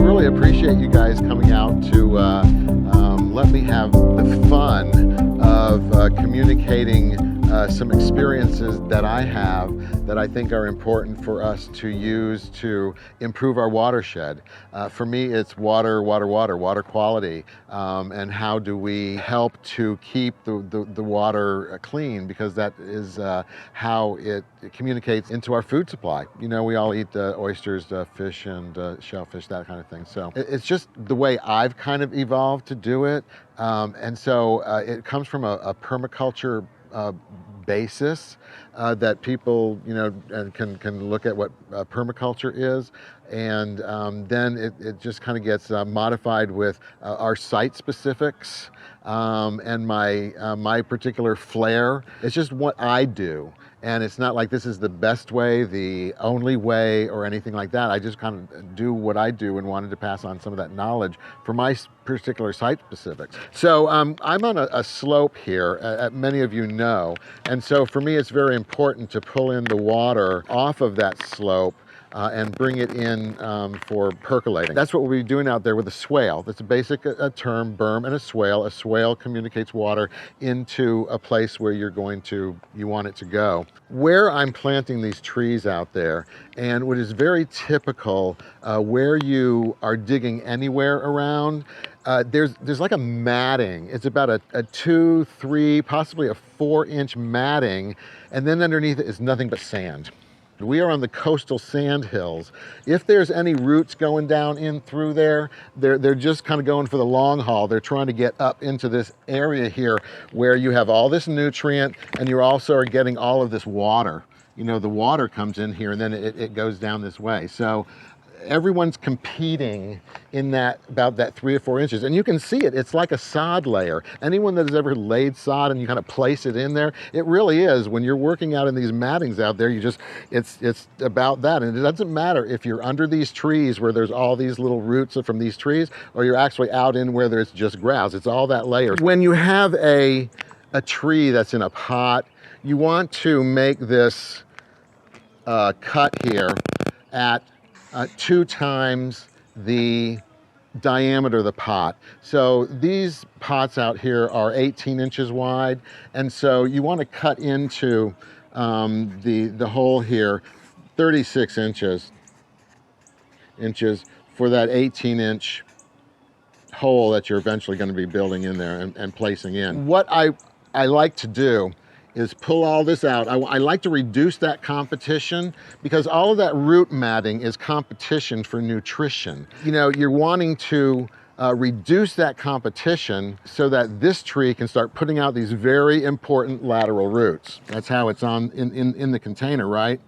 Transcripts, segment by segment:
really appreciate you guys coming out to let me have the fun of communicating some experiences that I have that I think are important for us to use to improve our watershed. For me, it's water quality, and how do we help to keep the water clean, because that is how it communicates into our food supply. You know, we all eat oysters, fish, and shellfish, that kind of thing. So it's just the way I've kind of evolved to do it. And so it comes from a permaculture basis that people, you know, can look at what permaculture is, and then it just kind of gets modified with our site specifics and my particular flair. It's just what I do. And it's not like this is the best way, the only way, or anything like that. I just kind of do what I do and wanted to pass on some of that knowledge for my particular site specifics. So I'm on a slope here, many of you know. And so for me, it's very important to pull in the water off of that slope and bring it in for percolating. That's what we'll be doing out there with a swale. That's a basic term, berm and a swale. A swale communicates water into a place where you want it to go. Where I'm planting these trees out there, and what is very typical where you are digging anywhere around, there's like a matting. It's about a 2, 3, possibly a 4-inch matting, and then underneath it is nothing but sand. We are on the coastal sand hills. If there's any roots going down in through there, they're just kind of going for the long haul. They're trying to get up into this area here where you have all this nutrient, and you also are getting all of this water. You know, the water comes in here and then it goes down this way. So everyone's competing in that, about that 3 or 4 inches, and you can see it. It's like a sod layer. Anyone that has ever laid sod and you kind of place it in there, it really is. When you're working out in these mattings out there, it's about that. And it doesn't matter if you're under these trees where there's all these little roots from these trees, or you're actually out in where there's just grass. It's all that layer. When you have a tree that's in a pot, you want to make this cut here at 2 times the diameter of the pot. So these pots out here are 18 inches wide, and so you want to cut into the hole here 36 inches for that 18-inch hole that you're eventually going to be building in there and placing in. What I like to do is pull all this out. I like to reduce that competition, because all of that root matting is competition for nutrition. You know, you're wanting to reduce that competition so that this tree can start putting out these very important lateral roots. That's how it's on in the container, right?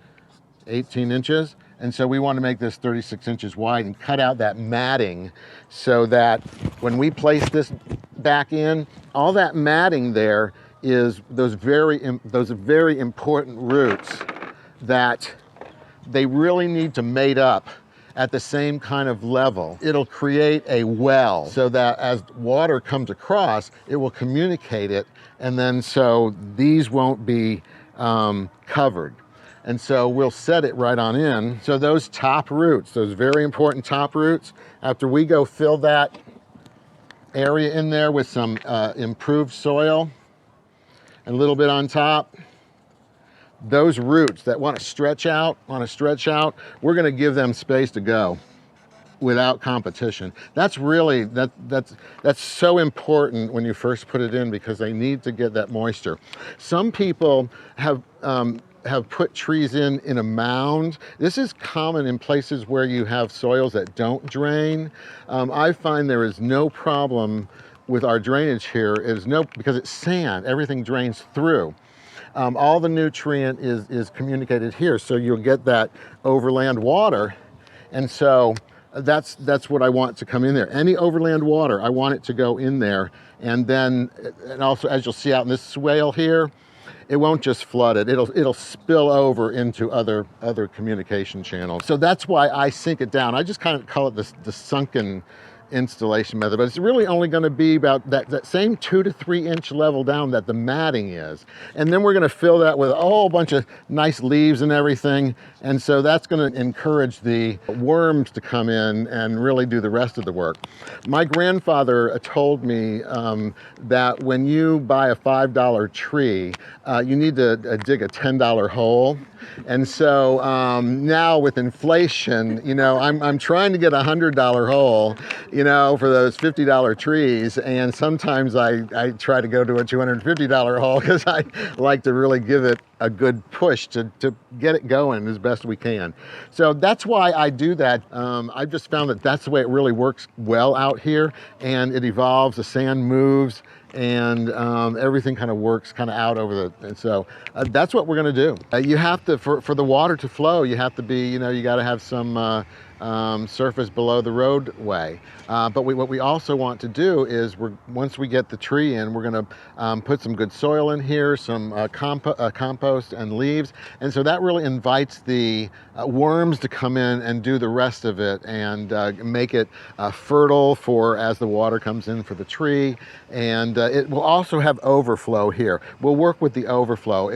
18 inches. And so we want to make this 36 inches wide and cut out that matting so that when we place this back in, all that matting there is those very important roots that they really need to mate up at the same kind of level. It'll create a well so that as water comes across, it will communicate it, and then so these won't be covered. And so we'll set it right on in. So those top roots, those very important top roots, after we go fill that area in there with some improved soil, and a little bit on top, those roots that want to stretch out, we're going to give them space to go without competition. That's really, that's so important when you first put it in, because they need to get that moisture. Some people have put trees in a mound. This is common in places where you have soils that don't drain. I find there is no problem with our drainage here, because it's sand, everything drains through. All the nutrient is communicated here, so you'll get that overland water, and so that's what I want to come in there. Any overland water, I want it to go in there, and also, as you'll see out in this swale here, it won't just flood it, it'll spill over into other communication channels. So that's why I sink it down. I just kind of call it the sunken installation method, but it's really only going to be about that same 2 to 3 inch level down that the matting is. And then we're going to fill that with a whole bunch of nice leaves and everything. And so that's going to encourage the worms to come in and really do the rest of the work. My grandfather told me that when you buy a $5 tree, you need to dig a $10 hole. And so now with inflation, you know, I'm trying to get a $100 hole, you know, for those $50 trees. And sometimes I try to go to a $250 hole because I like to really give it a good push to get it going as best we can. So that's why I do that. I've just found that that's the way it really works well out here, and it evolves, the sand moves, and everything kind of works kind of out over the, and so that's what we're going to do. You have to, for the water to flow, you have to be, you know, you got to have some surface below the roadway. But what we also want to do is, once we get the tree in, we're going to put some good soil in here, some compost and leaves, and so that really invites the worms to come in and do the rest of it, and make it fertile for as the water comes in for the tree. And it will also have overflow here. We'll work with the overflow.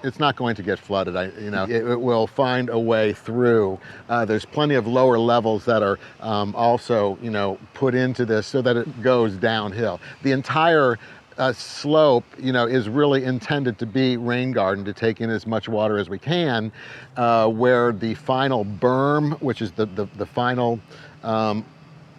It's not going to get flooded. It will find a way through. There's plenty of lower levels that are also, you know, put into this so that it goes downhill. The entire slope, you know, is really intended to be rain garden, to take in as much water as we can, where the final berm, which is the final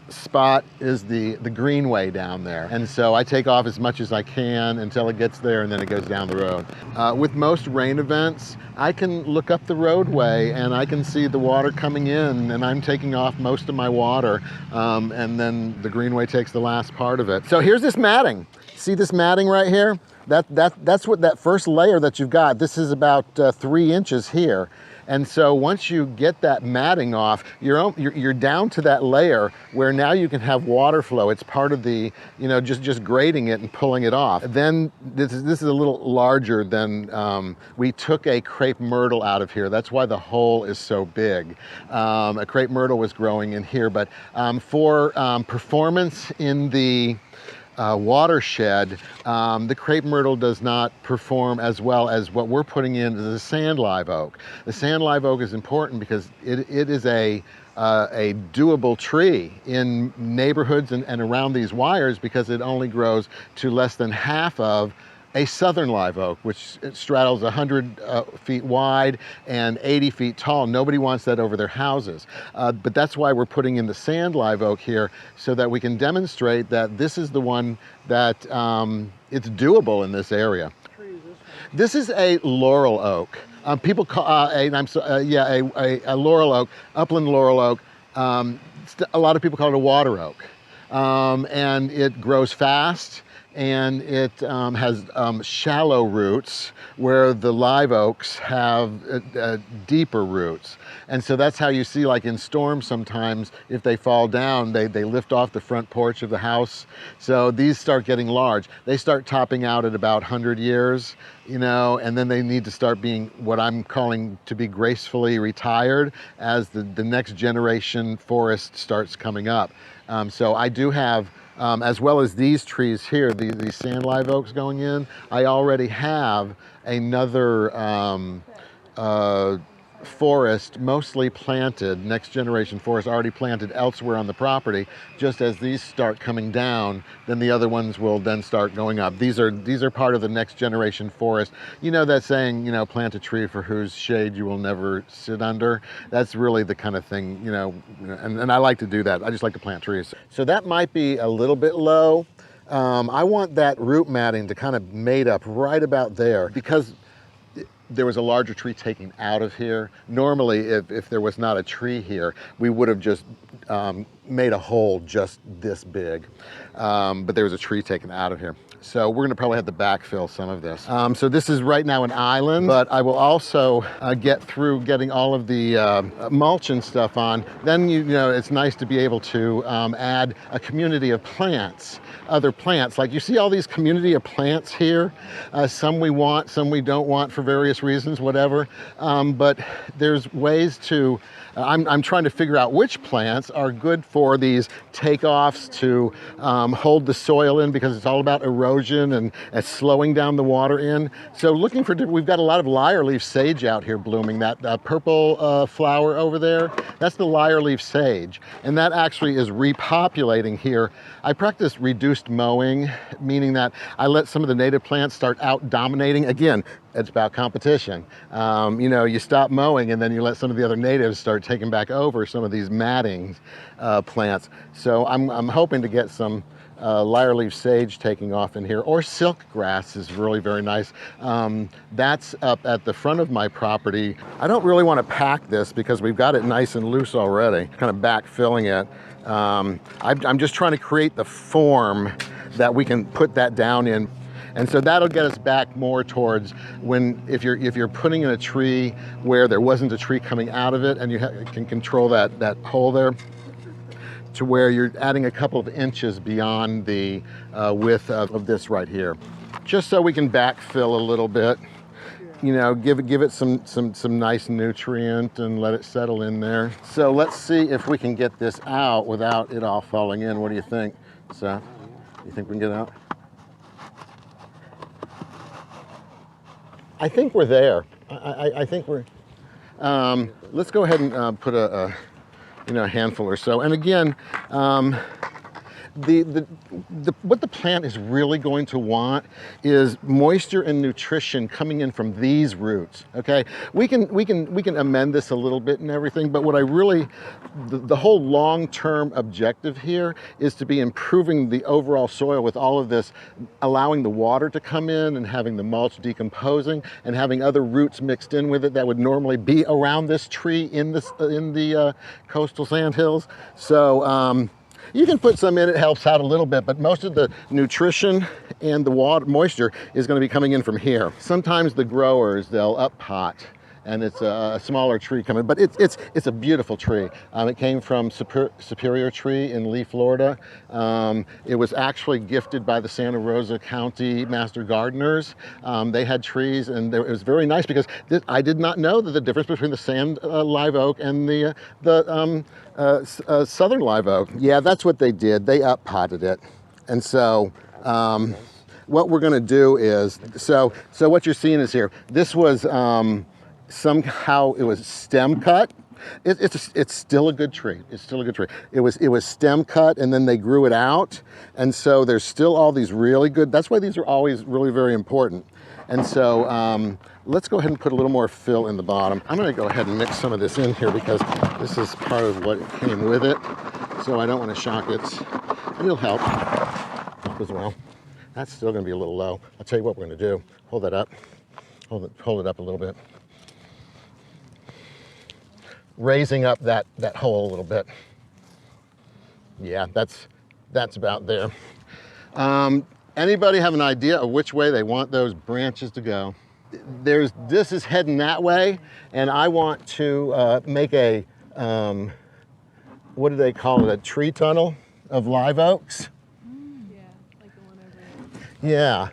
spot, is the greenway down there. And so I take off as much as I can until it gets there, and then it goes down the road. With most rain events, I can look up the roadway and I can see the water coming in, and I'm taking off most of my water, and then the greenway takes the last part of it. So here's this matting. See this matting right here? That's what that first layer that you've got. This is about 3 inches here. And so once you get that matting off, you're down to that layer where now you can have water flow. It's part of the, you know, just grading it and pulling it off. Then this is a little larger than, we took a crepe myrtle out of here. That's why the hole is so big. A crepe myrtle was growing in here, but for performance in the watershed, the crepe myrtle does not perform as well as what we're putting in the sand live oak. The sand live oak is important because it is a doable tree in neighborhoods and around these wires, because it only grows to less than half of a southern live oak, which straddles 100 feet wide and 80 feet tall. Nobody wants that over their houses. But that's why we're putting in the sand live oak here, so that we can demonstrate that this is the one that it's doable in this area. What tree is this one? This is a laurel oak. People call a laurel oak, upland laurel oak. A lot of people call it a water oak. And it grows fast, and it has shallow roots, where the live oaks have deeper roots. And so that's how you see, like in storms sometimes, if they fall down, they lift off the front porch of the house. So these start getting large. They start topping out at about 100 years, you know, and then they need to start being what I'm calling to be gracefully retired as the next generation forest starts coming up. So I do have, as well as these trees here, these sand live oaks going in, I already have another forest, mostly planted, next generation forest already planted elsewhere on the property. Just as these start coming down, then the other ones will then start going up. These are part of the next generation forest. You know that saying, you know, plant a tree for whose shade you will never sit under. That's really the kind of thing, you know, and I like to do that. I just like to plant trees. So that might be a little bit low. I want that root matting to kind of mate up right about there, because there was a larger tree taken out of here. Normally, if there was not a tree here, we would have just made a hole just this big. But there was a tree taken out of here. So we're gonna probably have to backfill some of this. So this is right now an island, but I will also get through getting all of the mulch and stuff on. Then, you know, it's nice to be able to add a community of plants, other plants. Like you see all these community of plants here. Some we want, some we don't want for various various reasons, whatever. But there's ways to, I'm trying to figure out which plants are good for these takeoffs to hold the soil in, because it's all about erosion and slowing down the water in. So looking for, we've got a lot of lyre leaf sage out here blooming. That purple flower over there, that's the lyre leaf sage. And that actually is repopulating here. I practice reduced mowing, meaning that I let some of the native plants start out dominating. Again, it's about competition. You know, you stop mowing and then you let some of the other natives start taking back over some of these matting plants. So I'm hoping to get some lyre leaf sage taking off in here, or silk grass is really very nice. That's up at the front of my property. I don't really want to pack this because we've got it nice and loose already, kind of backfilling it. I'm just trying to create the form that we can put that down in. And so that'll get us back more towards when, if you're putting in a tree where there wasn't a tree coming out of it, and you can control that hole there, to where you're adding a couple of inches beyond the width of this right here, just so we can backfill a little bit. You know, give it some nice nutrient and let it settle in there. So let's see if we can get this out without it all falling in. What do you think, Seth? You think we can get it out? I think we're there. I think we're. Let's go ahead and put a handful or so. And again, what the plant is really going to want is moisture and nutrition coming in from these roots. Okay, we can amend this a little bit and everything, but what I really, the whole long-term objective here is to be improving the overall soil with all of this, allowing the water to come in and having the mulch decomposing and having other roots mixed in with it that would normally be around this tree in the coastal sandhills. So you can put some in, it helps out a little bit, but most of the nutrition and the water moisture is going to be coming in from here. Sometimes the growers, they'll up pot, and it's a smaller tree coming, but it's a beautiful tree. It came from Superior Tree in Lee, Florida. It was actually gifted by the Santa Rosa County Master Gardeners. They had trees, and it was very nice because I did not know that the difference between the sand live oak and the southern live oak. Yeah, that's what they did. They up potted it, and so. What we're going to do is, so what you're seeing is here. This was somehow it was stem cut. It's still a good tree. It's still a good tree. It was stem cut, and then they grew it out, and so there's still all these really good. That's why these are always really very important. And so let's go ahead and put a little more fill in the bottom. I'm going to go ahead and mix some of this in here because this is part of what came with it. So I don't want to shock it. And it'll help as well. That's still going to be a little low. I'll tell you what we're going to do. Hold that up. Hold it up a little bit. Raising up that hole a little bit. Yeah, that's about there. Anybody have an idea of which way they want those branches to go? This is heading that way, and I want to make a, what do they call it, a tree tunnel of live oaks? Yeah, like the one over there. Yeah,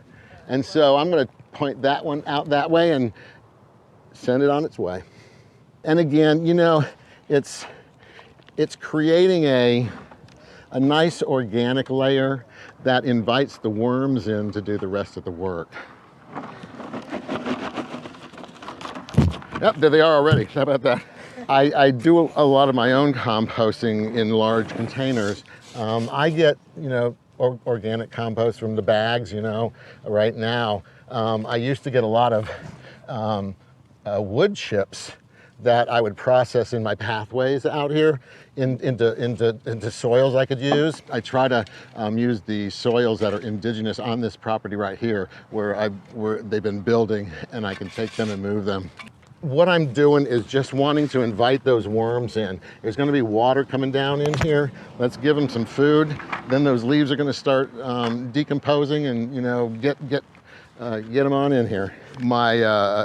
and so I'm going to point that one out that way and send it on its way. And again, you know, it's creating a nice organic layer that invites the worms in to do the rest of the work. Yep, there they are already. How about that? I do a lot of my own composting in large containers. I get, you know, organic compost from the bags, you know, right now. I used to get a lot of wood chips that I would process in my pathways out here into soils I could use. I try to use the soils that are indigenous on this property right here where they've been building, and I can take them and move them. What I'm doing is just wanting to invite those worms in. There's going to be water coming down in here. Let's give them some food. Then those leaves are going to start decomposing, and, you know, get them on in here. My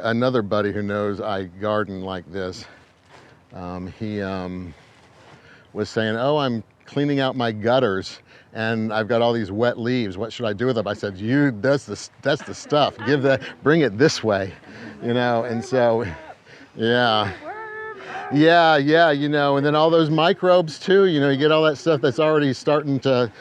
another buddy who knows I garden like this, he was saying, "Oh, I'm cleaning out my gutters, and I've got all these wet leaves. What should I do with them?" I said, "That's the stuff. Bring it this way." you know, and so, yeah. Yeah, yeah, you know, and then all those microbes too, you know, you get all that stuff that's already starting to,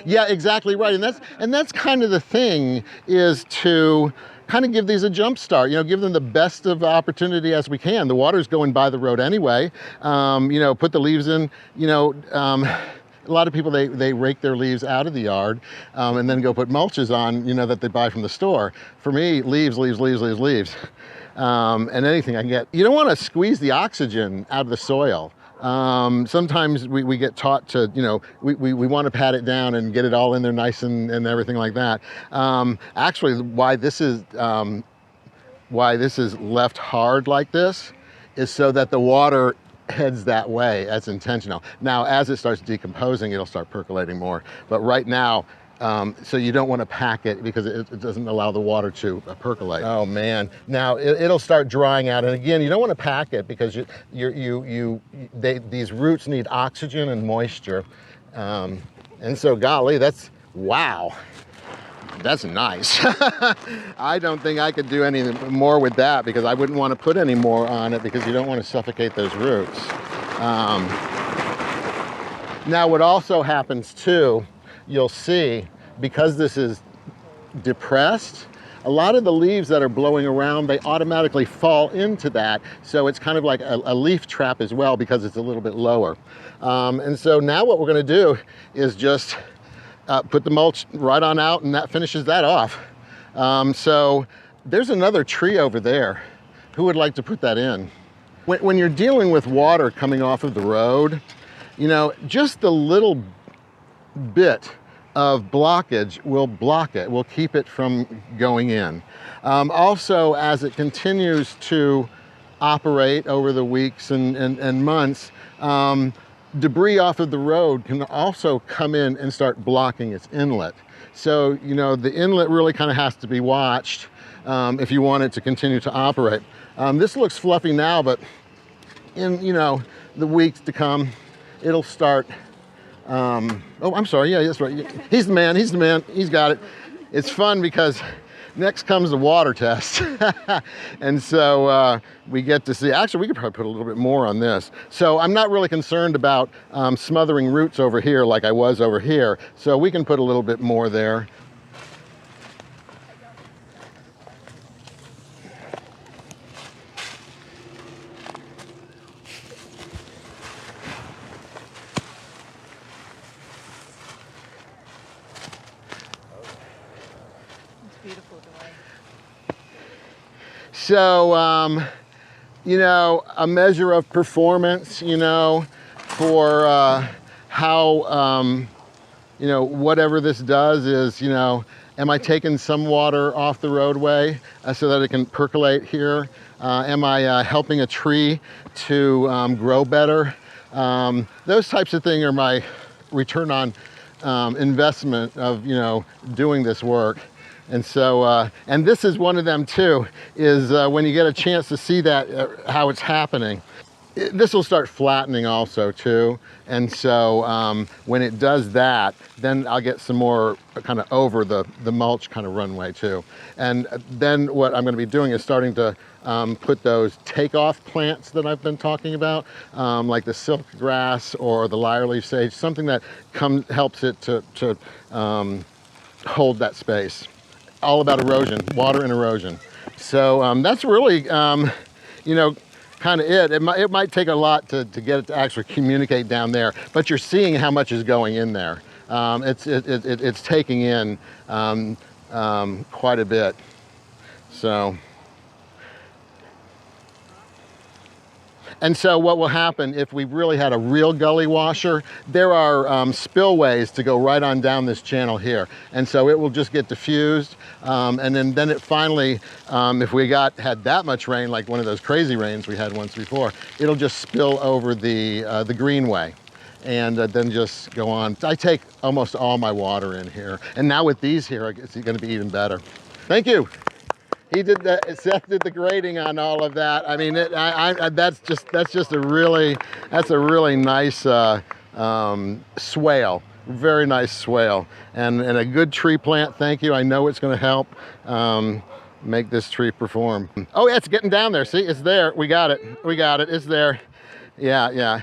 yeah, exactly right. And that's kind of the thing, is to kind of give these a jump start, you know, give them the best of opportunity as we can. The water's going by the road anyway, you know, put the leaves in, you know, a lot of people, they rake their leaves out of the yard and then go put mulches on, you know, that they buy from the store. For me, leaves, leaves, leaves, leaves, leaves. And anything I can get. You don't want to squeeze the oxygen out of the soil. Sometimes we get taught to, you know, we want to pat it down and get it all in there nice and everything like that. Actually, why this is left hard like this is so that the water heads that way. That's intentional. Now, as it starts decomposing, it'll start percolating more. But right now, so you don't want to pack it because it doesn't allow the water to percolate. Oh man! Now it'll start drying out, and again, you don't want to pack it because these roots need oxygen and moisture, and so golly, wow. That's nice. I don't think I could do any more with that because I wouldn't want to put any more on it because you don't want to suffocate those roots. Now, what also happens too, you'll see, because this is depressed, a lot of the leaves that are blowing around, they automatically fall into that. So it's kind of like a leaf trap as well because it's a little bit lower. And so now what we're going to do is just put the mulch right on out, and that finishes that off. So there's another tree over there. Who would like to put that in? When you're dealing with water coming off of the road, you know, just the little bit of blockage will block it, will keep it from going in. Also, as it continues to operate over the weeks and months, debris off of the road can also come in and start blocking its inlet. So, you know, the inlet really kind of has to be watched if you want it to continue to operate. This looks fluffy now, but in, you know, the weeks to come, it'll start. Oh, I'm sorry. Yeah, that's right. He's the man. He's the man. He's got it. It's fun because next comes the water test. And so we get to see, actually, we could probably put a little bit more on this. So I'm not really concerned about smothering roots over here like I was over here. So we can put a little bit more there. Beautiful, Duane. So, you know, a measure of performance, you know, for how, you know, whatever this does is, you know, am I taking some water off the roadway so that it can percolate here? Am I helping a tree to grow better? Those types of things are my return on investment of, you know, doing this work. And so, and this is one of them too, is when you get a chance to see that, how it's happening. This will start flattening also too. And so when it does that, then I'll get some more kind of over the mulch kind of runway too. And then what I'm gonna be doing is starting to put those takeoff plants that I've been talking about, like the silk grass or the lyre leaf sage, something that helps it to hold that space. All about erosion, water and erosion. So that's really, you know, kind of it. It might take a lot to get it to actually communicate down there, but you're seeing how much is going in there. It's taking in quite a bit. So. And so what will happen if we really had a real gully washer, there are spillways to go right on down this channel here. And so it will just get diffused. And then it finally, if we had that much rain, like one of those crazy rains we had once before, it'll just spill over the greenway and then just go on. I take almost all my water in here. And now with these here, it's gonna be even better. Thank you. He did that. Seth did the grading on all of that. I mean, that's just a really nice swale. Very nice swale, and a good tree plant. Thank you. I know it's going to help. make this tree perform. Oh yeah, it's getting down there. See, it's there. We got it. We got it. It's there. Yeah, yeah.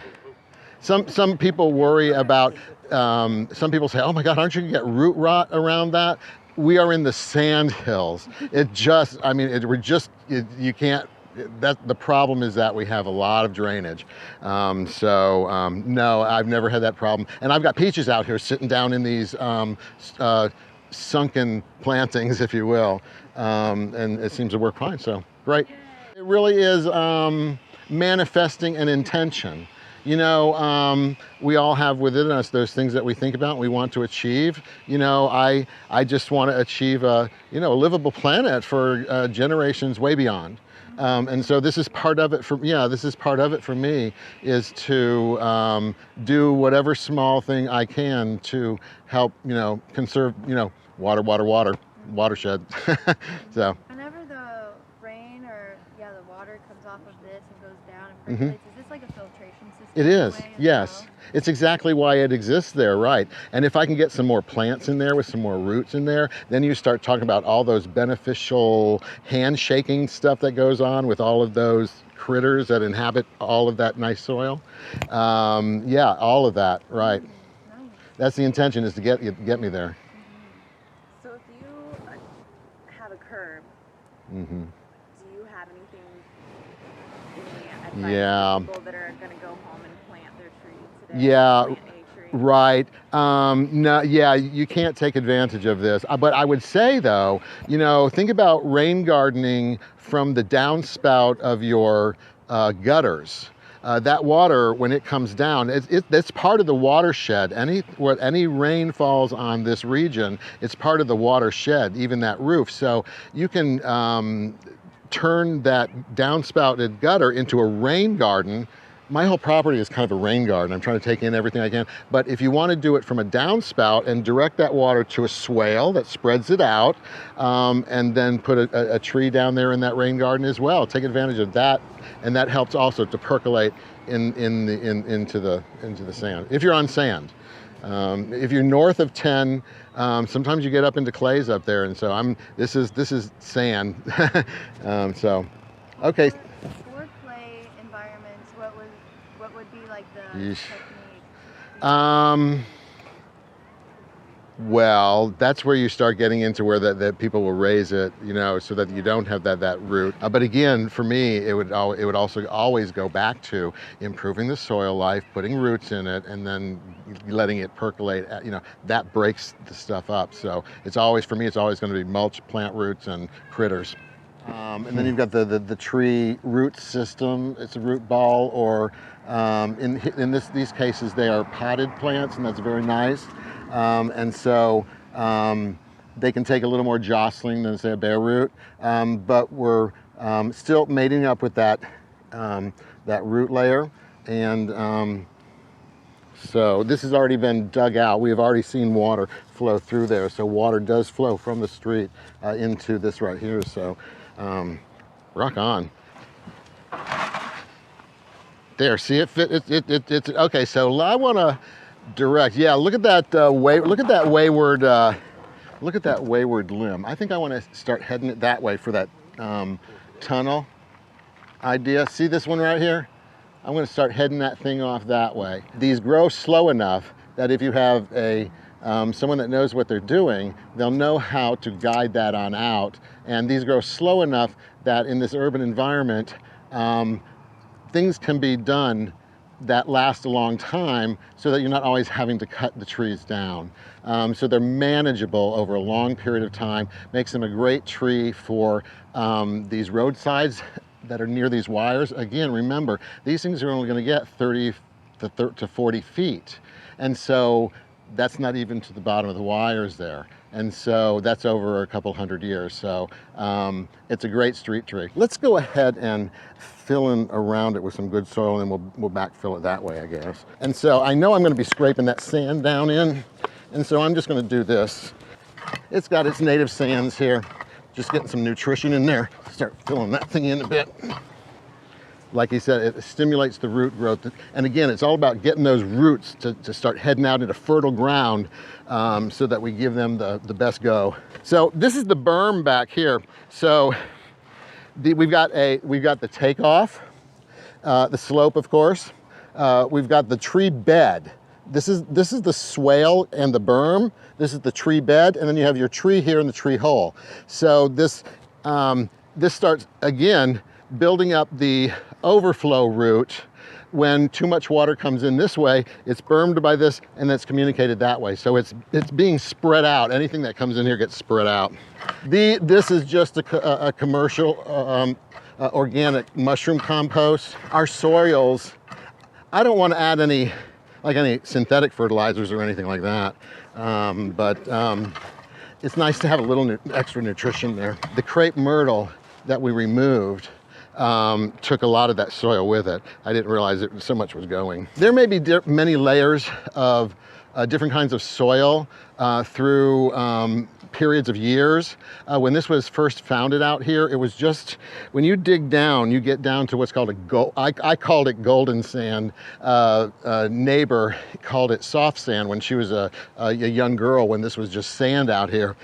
Some people worry about, some people say, oh my God, aren't you gonna get root rot around that? We are in the sand hills. It just, I mean, you can't, the problem is that we have a lot of drainage. No, I've never had that problem. And I've got peaches out here sitting down in these sunken plantings, if you will. And it seems to work fine, so great. It really is manifesting an intention. You know, we all have within us those things that we think about, we want to achieve. You know, I just want to achieve a livable planet for generations way beyond. And so this is part of it this is part of it for me, is to do whatever small thing I can to help, conserve, watershed. So. Whenever the rain or the water comes off of this and goes down and percolates, is this like a filtration system? It is, yes. Well? It's exactly why it exists there, right? And if I can get some more plants in there with some more roots in there, then you start talking about all those beneficial handshaking stuff that goes on with all of those critters that inhabit all of that nice soil. Yeah, all of that, right. Nice. That's the intention, is to get me there. So if you have a curb, do you have anything advice for people that are going to go home and plant their tree today? Yeah, plant a tree? right. No, yeah, you can't take advantage of this. But I would say though, think about rain gardening from the downspout of your gutters. That water, when it comes down, it's part of the watershed. Any rain falls on this region, it's part of the watershed, even that roof. So you can turn that downspouted gutter into a rain garden. My whole property is kind of a rain garden. I'm trying to take in everything I can. But if you want to do it from a downspout and direct that water to a swale that spreads it out, and then put a tree down there in that rain garden as well, take advantage of that, and that helps also to percolate into the sand. If you're on sand, if you're north of 10, sometimes you get up into clays up there, and so this is sand. So, okay. For clay environments, what would be like the technique? Well, that's where you start getting into where that people will raise it, so that you don't have that root. But again, for me, it would also always go back to improving the soil life, putting roots in it, and then letting it percolate. That breaks the stuff up. So it's always going to be mulch, plant roots, and critters. And then you've got the tree root system. It's a root ball, or in these cases they are potted plants, and that's very nice. And so they can take a little more jostling than, say, a bare root, but we're still mating up with that root layer. And so this has already been dug out. We have already seen water flow through there. So water does flow from the street into this right here. So rock on. There, see it fit? It's okay. So I want to direct. Yeah, look at that wayward limb. I think I want to start heading it that way for that tunnel idea. See this one right here? I'm going to start heading that thing off that way. These grow slow enough that if you have someone that knows what they're doing, they'll know how to guide that on out. And these grow slow enough that in this urban environment, things can be done that last a long time, so that you're not always having to cut the trees down. So they're manageable over a long period of time. Makes them a great tree for these roadsides that are near these wires. Again, remember, these things are only going to get 30 to 40 feet. And so that's not even to the bottom of the wires there. And so that's over a couple hundred years. So it's a great street tree. Let's go ahead and fill in around it with some good soil, and we'll backfill it that way, I guess. And so I know I'm going to be scraping that sand down in, and so I'm just going to do this. It's got its native sands here. Just getting some nutrition in there. Start filling that thing in a bit. like he said, it stimulates the root growth. And again, it's all about getting those roots to start heading out into fertile ground so that we give them the best go. So this is the berm back here. So we've got the takeoff, the slope, of course. We've got the tree bed. This is the swale and the berm. This is the tree bed, and then you have your tree here in the tree hole. So this starts, again, building up the overflow route. When too much water comes in this way, it's bermed by this, and that's communicated that way. So it's being spread out. Anything that comes in here gets spread out. This is just a commercial organic mushroom compost. Our soils, I don't want to add any synthetic fertilizers or anything like that, but it's nice to have a little extra nutrition there. The crepe myrtle that we removed took a lot of that soil with it. I didn't realize so much was going. There may be many layers of different kinds of soil through periods of years. When this was first founded out here, it was just, when you dig down, you get down to what's called I called it golden sand. A neighbor called it soft sand when she was a young girl, when this was just sand out here.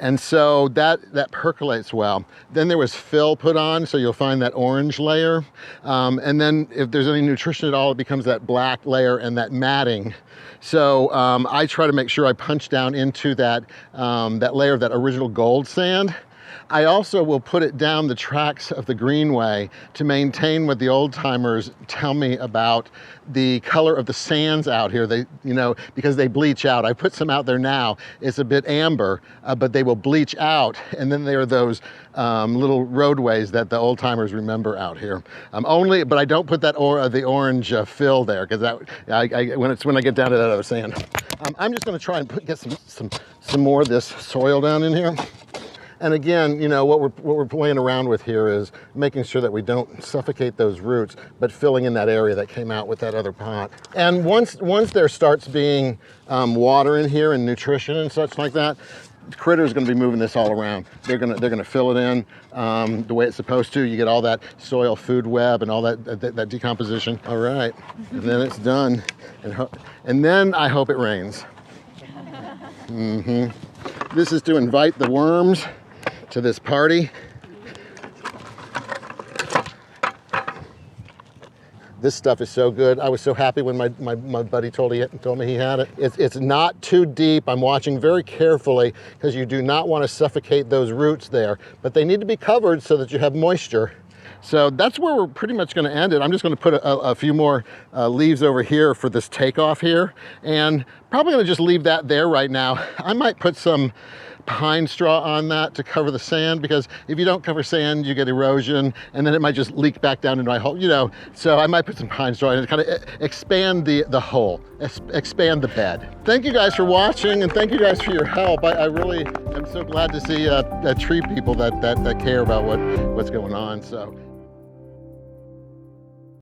And so that percolates well. Then there was fill put on, so you'll find that orange layer. And then if there's any nutrition at all, it becomes that black layer and that matting. So I try to make sure I punch down into that layer of that original gold sand. I also will put it down the tracks of the greenway to maintain what the old timers tell me about the color of the sands out here. They, because they bleach out. I put some out there now. It's a bit amber, but they will bleach out. And then there are those little roadways that the old timers remember out here. But I don't put that the orange fill there, because when I get down to that other sand. I'm just going to try and get some more of this soil down in here. And again, what we're playing around with here is making sure that we don't suffocate those roots, but filling in that area that came out with that other pot. And once there starts being water in here and nutrition and such like that, the critter's going to be moving this all around. They're going to fill it in the way it's supposed to. You get all that soil food web and all that decomposition. All right, and then it's done, and then I hope it rains. This is to invite the worms to this party. This stuff is so good. I was so happy when my buddy told me he had it. It's not too deep. I'm watching very carefully, because you do not want to suffocate those roots there, but they need to be covered so that you have moisture. So that's where we're pretty much going to end it. I'm just going to put a few more leaves over here for this takeoff here, and probably going to just leave that there right now. I might put some pine straw on that to cover the sand, because if you don't cover sand, you get erosion, and then it might just leak back down into my hole, So I might put some pine straw in to kind of expand the hole, expand the bed. Thank you guys for watching, and thank you guys for your help. I really am so glad to see tree people that care about what's going on. So.